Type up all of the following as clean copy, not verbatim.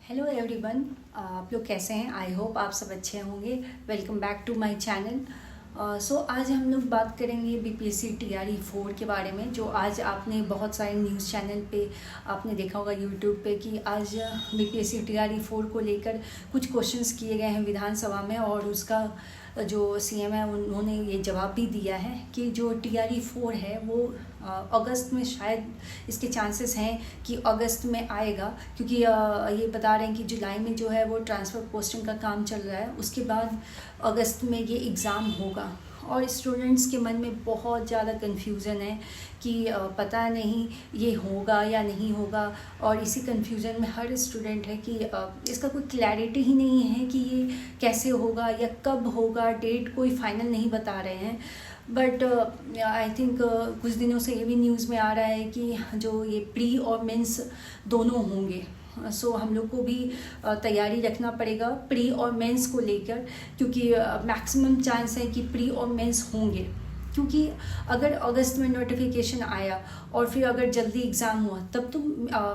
Hello everyone, आप लोग कैसे हैं। आई होप आप सब अच्छे होंगे। Welcome back to my channel. So आज हम लोग बात करेंगे बीपीएससी टीआरई 4 के बारे में। जो आज आपने बहुत सारे न्यूज़ चैनल पे आपने देखा होगा यूट्यूब पे कि आज बीपीएससी टीआरई 4 को लेकर कुछ क्वेश्चंस किए गए हैं विधानसभा में, और उसका जो सीएम है उन्होंने ये जवाब भी दिया है कि जो टीआरई 4 है वो अगस्त में शायद इसके चांसेस हैं कि अगस्त में आएगा, क्योंकि ये बता रहे हैं कि जुलाई में जो है वो ट्रांसफ़र पोस्टिंग का काम चल रहा है, उसके बाद अगस्त में ये एग्ज़ाम होगा। और स्टूडेंट्स के मन में बहुत ज़्यादा कन्फ्यूज़न है कि पता नहीं ये होगा या नहीं होगा, और इसी कन्फ्यूज़न में हर स्टूडेंट है कि इसका कोई क्लैरिटी ही नहीं है कि ये कैसे होगा या कब होगा। डेट कोई फाइनल नहीं बता रहे हैं। बट आई थिंक कुछ दिनों से ये भी न्यूज़ में आ रहा है कि जो ये प्री और मेंस दोनों होंगे। सो हम लोग को भी तैयारी रखना पड़ेगा प्री और मेंस को लेकर, क्योंकि मैक्सिमम चांस है कि प्री और मेंस होंगे। क्योंकि अगर अगस्त में नोटिफिकेशन आया और फिर अगर जल्दी एग्ज़ाम हुआ तब तो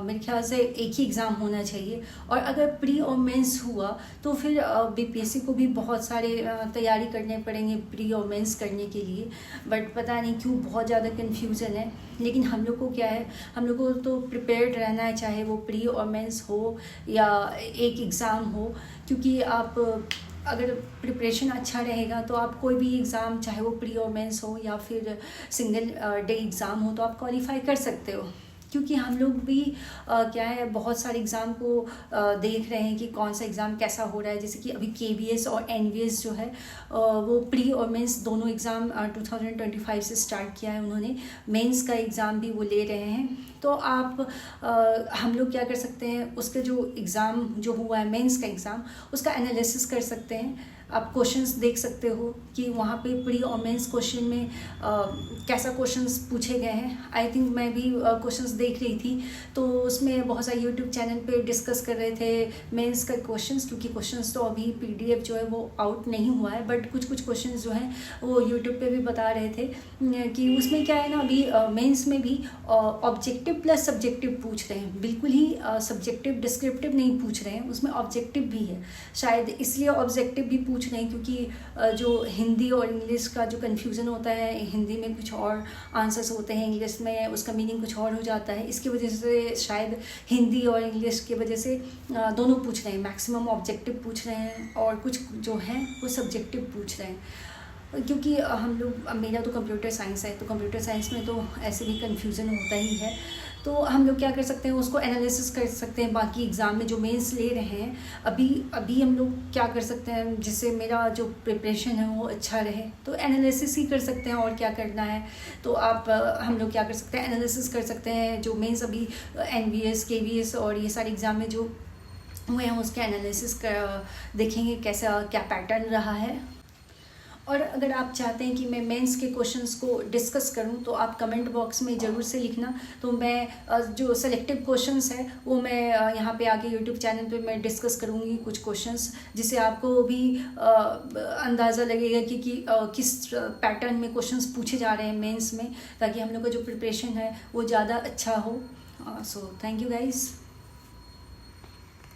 मेरे ख्याल से एक ही एग्ज़ाम होना चाहिए, और अगर प्री और मेंस हुआ तो फिर बीपीएससी को भी बहुत सारे तैयारी करने पड़ेंगे प्री और मेंस करने के लिए। बट पता नहीं क्यों बहुत ज़्यादा कन्फ्यूज़न है। लेकिन हम लोग को क्या है, हम लोग को तो प्रिपेयर्ड रहना है, चाहे वो प्री और मेंस हो या एक एग्ज़ाम हो। क्योंकि आप अगर प्रिपरेशन अच्छा रहेगा तो आप कोई भी एग्ज़ाम, चाहे वो प्री और मेंस हो या फिर सिंगल डे एग्ज़ाम हो, तो आप क्वालिफाई कर सकते हो। क्योंकि हम लोग भी क्या है, बहुत सारे एग्ज़ाम को देख रहे हैं कि कौन सा एग्ज़ाम कैसा हो रहा है। जैसे कि अभी केवीएस और एनवीएस जो है वो प्री और मेंस दोनों एग्ज़ाम 2025 से स्टार्ट किया है उन्होंने। मेंस का एग्ज़ाम भी वो ले रहे हैं। तो आप हम लोग क्या कर सकते हैं, उसके जो एग्ज़ाम जो हुआ है मेंस का एग्ज़ाम, उसका एनालिसिस कर सकते हैं। आप क्वेश्चंस देख सकते हो कि वहाँ पे प्री और मेंस क्वेश्चन में कैसा क्वेश्चंस पूछे गए हैं। आई थिंक मैं भी क्वेश्चंस देख रही थी, तो उसमें बहुत सारे यूट्यूब चैनल पे डिस्कस कर रहे थे मेंस का क्वेश्चंस। क्योंकि क्वेश्चंस तो अभी पीडीएफ जो है वो आउट नहीं हुआ है, बट कुछ कुछ क्वेश्चंस जो हैं वो यूट्यूब पे भी बता रहे थे कि उसमें क्या है ना, अभी मेंस में भी ऑब्जेक्टिव प्लस सब्जेक्टिव पूछ रहे हैं। बिल्कुल ही सब्जेक्टिव डिस्क्रिप्टिव नहीं पूछ रहे हैं, उसमें ऑब्जेक्टिव भी है। शायद इसलिए ऑब्जेक्टिव भी पूछ रहे हैं क्योंकि जो हिंदी और इंग्लिश का जो कन्फ्यूज़न होता है, हिंदी में कुछ और आंसर्स होते हैं, इंग्लिश में उसका मीनिंग कुछ और हो जाता है। इसकी वजह से शायद हिंदी और इंग्लिश की वजह से दोनों पूछ रहे हैं। मैक्सिमम ऑब्जेक्टिव पूछ रहे हैं और कुछ जो हैं वो सब्जेक्टिव पूछ रहे हैं। क्योंकि हम लोग, मेरा तो कंप्यूटर साइंस है, तो कंप्यूटर साइंस में तो ऐसे भी कन्फ्यूज़न होता ही है। तो हम लोग क्या कर सकते हैं, उसको एनालिसिस कर सकते हैं। बाकी एग्ज़ाम में जो मेंस ले रहे हैं अभी हम लोग क्या कर सकते हैं, जिससे मेरा जो प्रिपरेशन है वो अच्छा रहे, तो एनालिसिस ही कर सकते हैं। और क्या करना है, तो आप हम लोग क्या कर सकते हैं, एनालिसिस कर सकते हैं। जो मेंस अभी एनवीएस केवीएस और ये सारे एग्ज़ाम में जो हुए हैं उसके एनालिसिस कर देखेंगे कैसा क्या पैटर्न रहा है। और अगर आप चाहते हैं कि मैं मेंस के क्वेश्चंस को डिस्कस करूं तो आप कमेंट बॉक्स में ज़रूर से लिखना। तो मैं जो सेलेक्टिव क्वेश्चंस हैं वो मैं यहाँ पे आके यूट्यूब चैनल पे मैं डिस्कस करूँगी कुछ क्वेश्चंस, जिससे आपको भी अंदाज़ा लगेगा कि किस पैटर्न में क्वेश्चंस पूछे जा रहे हैं मेंस में, ताकि हम लोग का जो प्रिपरेशन है वो ज़्यादा अच्छा हो। So thank you guys.